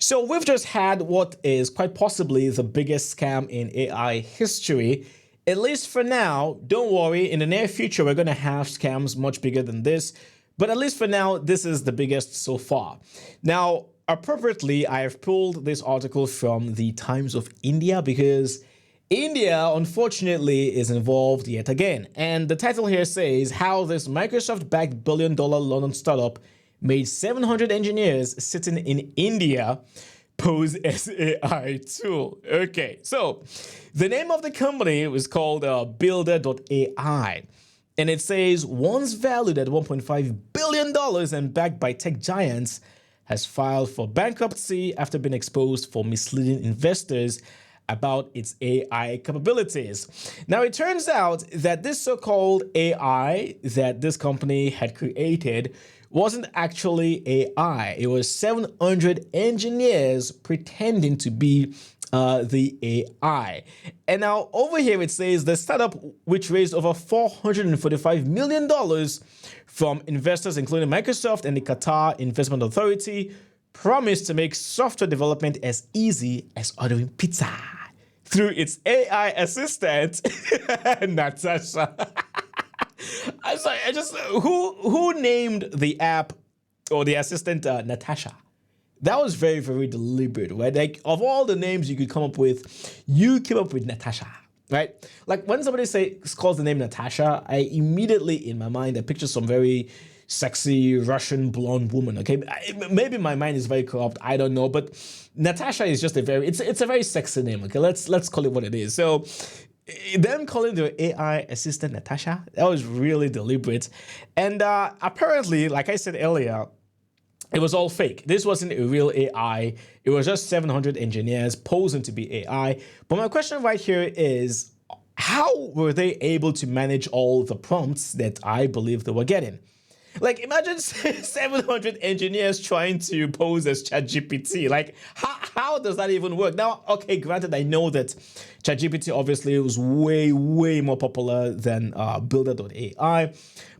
So we've just had what is quite possibly the biggest scam in AI history. At least for now. Don't worry, in the near future, we're going to have scams much bigger than this. But at least for now, this is the biggest so far. Now, appropriately, I have pulled this article from the Times of India because India, unfortunately, is involved yet again. And the title here says how this Microsoft-backed billion-dollar London startup made 700 engineers sitting in India pose as AI tool. Okay, so the name of the company was called builder.ai. And it says, once valued at $1.5 billion and backed by tech giants, has filed for bankruptcy after being exposed for misleading investors about its AI capabilities. Now, it turns out that this so-called AI that this company had created wasn't actually AI. It was 700 engineers pretending to be the AI. And now over here it says the startup, which raised over $445 million from investors including Microsoft and the Qatar Investment Authority, promised to make software development as easy as ordering pizza through its AI assistant, Natasha. I'm sorry, who named the app or the assistant Natasha? That was very, very deliberate, right? Like, of all the names you could come up with, you came up with Natasha, right? Like, when somebody calls the name Natasha, I immediately, in my mind, I picture some very sexy Russian blonde woman, okay? Maybe my mind is very corrupt, I don't know, but Natasha is just it's a very sexy name, okay? Let's call it what it is. So, them calling the AI assistant Natasha, that was really deliberate. And apparently, like I said earlier, it was all fake. This wasn't a real AI. It was just 700 engineers posing to be AI. But my question right here is, how were they able to manage all the prompts that I believe they were getting? Like, imagine 700 engineers trying to pose as ChatGPT. Like, how does that even work? Now, okay, granted, I know that ChatGPT obviously was way, way more popular than builder.ai.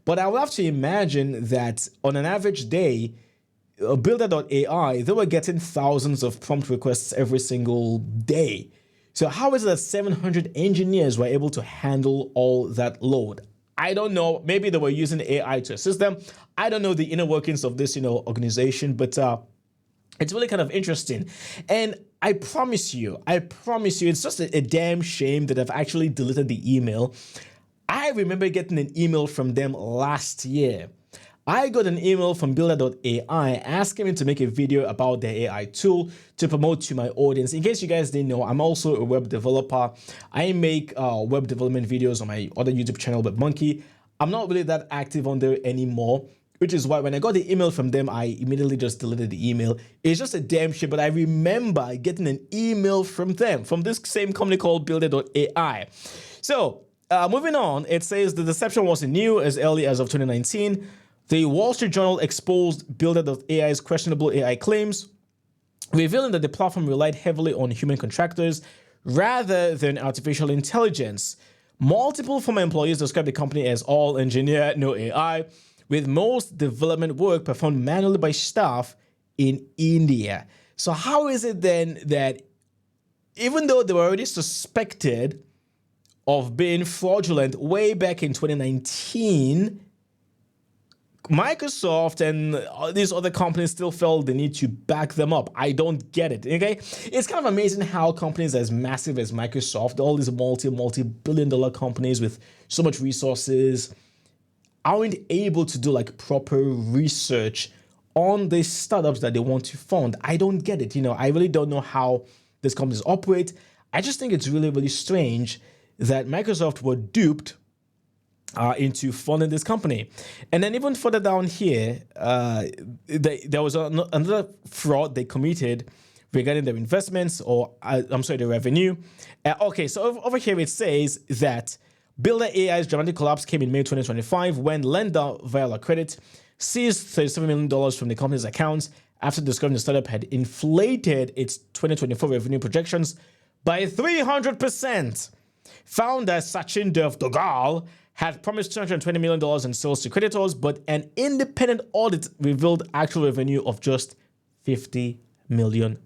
But I would have to imagine that on an average day, builder.ai, they were getting thousands of prompt requests every single day. So how is it that 700 engineers were able to handle all that load? I don't know. Maybe they were using AI to assist them. I don't know the inner workings of this, organization, but it's really kind of interesting. And I promise you, it's just a damn shame that I've actually deleted the email. I remember getting an email from them last year. I got an email from builder.ai asking me to make a video about their AI tool to promote to my audience. In case you guys didn't know, I'm also a web developer. I make web development videos on my other YouTube channel, WebMonkey. I'm not really that active on there anymore, which is why when I got the email from them, I immediately just deleted the email. It's just a damn shit, but I remember getting an email from them, from this same company called builder.ai. So moving on, it says the deception wasn't new as early as of 2019. The Wall Street Journal exposed builder.ai's questionable AI claims, revealing that the platform relied heavily on human contractors rather than artificial intelligence. Multiple former employees described the company as all engineer, no AI, with most development work performed manually by staff in India. So how is it then that even though they were already suspected of being fraudulent way back in 2019, Microsoft and these other companies still felt the need to back them up? I don't get it, okay? It's kind of amazing how companies as massive as Microsoft, all these multi-billion-dollar companies with so much resources, aren't able to do like proper research on these startups that they want to fund. I don't get it. I really don't know how these companies operate. I just think it's really, really strange that Microsoft were duped into funding this company. And then even further down here, there was another fraud they committed regarding their investments, or their revenue. Okay, so over here it says that Builder AI's dramatic collapse came in May 2025 when lender Viola Credit seized $37 million from the company's accounts after discovering the startup had inflated its 2024 revenue projections by 300%. Founder Sachin Dev Dogal had promised $220 million in sales to creditors, but an independent audit revealed actual revenue of just $50 million.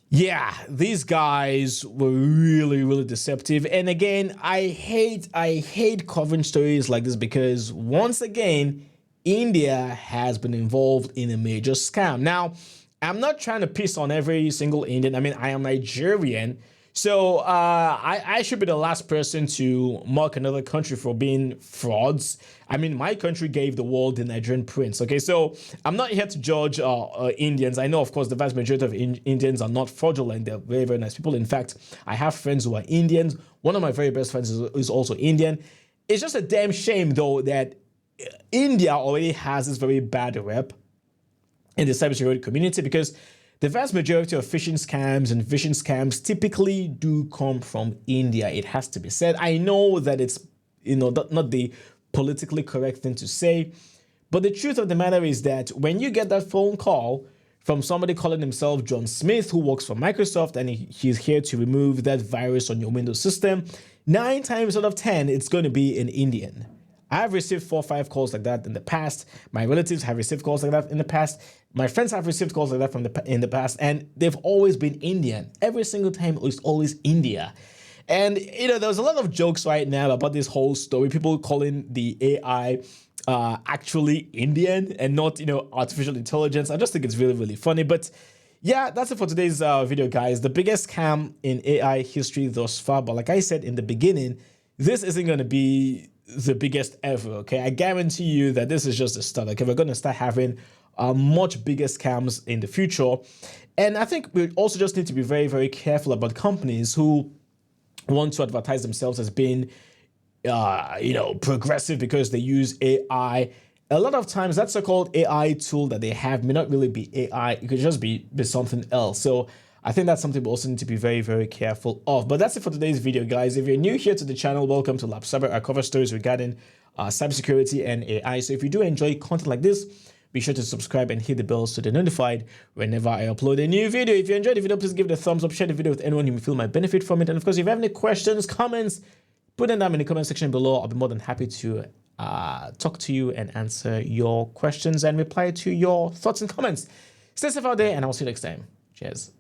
Yeah, these guys were really, really deceptive. And again, I hate covering stories like this because once again, India has been involved in a major scam. Now, I'm not trying to piss on every single Indian. I mean, I am Nigerian. So I should be the last person to mock another country for being frauds. I mean, my country gave the world the Nigerian prince. Okay, so I'm not here to judge Indians. I know, of course, the vast majority of Indians are not fraudulent. They're very, very nice people. In fact, I have friends who are Indians. One of my very best friends is also Indian. It's just a damn shame, though, that India already has this very bad rep in the cybersecurity community because the vast majority of phishing scams and phishing scams typically do come from India. It has to be said. I know that it's, not the politically correct thing to say, but the truth of the matter is that when you get that phone call from somebody calling himself John Smith, who works for Microsoft, and he's here to remove that virus on your Windows system, 9 times out of 10, it's going to be an Indian. I've received 4 or 5 calls like that in the past. My relatives have received calls like that in the past. My friends have received calls like that in the past, and they've always been Indian. Every single time it's always India. And there's a lot of jokes right now about this whole story. People calling the AI actually Indian and not artificial intelligence. I just think it's really, really funny. But yeah, that's it for today's video, guys. The biggest scam in AI history thus far. But like I said in the beginning, this isn't going to be the biggest ever. Okay, I guarantee you that this is just the start. Okay, we're going to start having much bigger scams in the future. And I think we also just need to be very, very careful about companies who want to advertise themselves as being progressive because they use AI. A lot of times that so-called AI tool that they have may not really be AI. It could just be something else. So I think that's something we also need to be very, very careful of. But that's it for today's video, guys. If you're new here to the channel, welcome to Lab Cyber. I cover stories regarding cybersecurity and AI. So if you do enjoy content like this, be sure to subscribe and hit the bell so they're notified whenever I upload a new video. If you enjoyed the video, please give it a thumbs up, share the video with anyone you feel might benefit from it. And of course, if you have any questions, comments, put them down in the comment section below. I'll be more than happy to talk to you and answer your questions and reply to your thoughts and comments. Stay safe out there, and I'll see you next time. Cheers.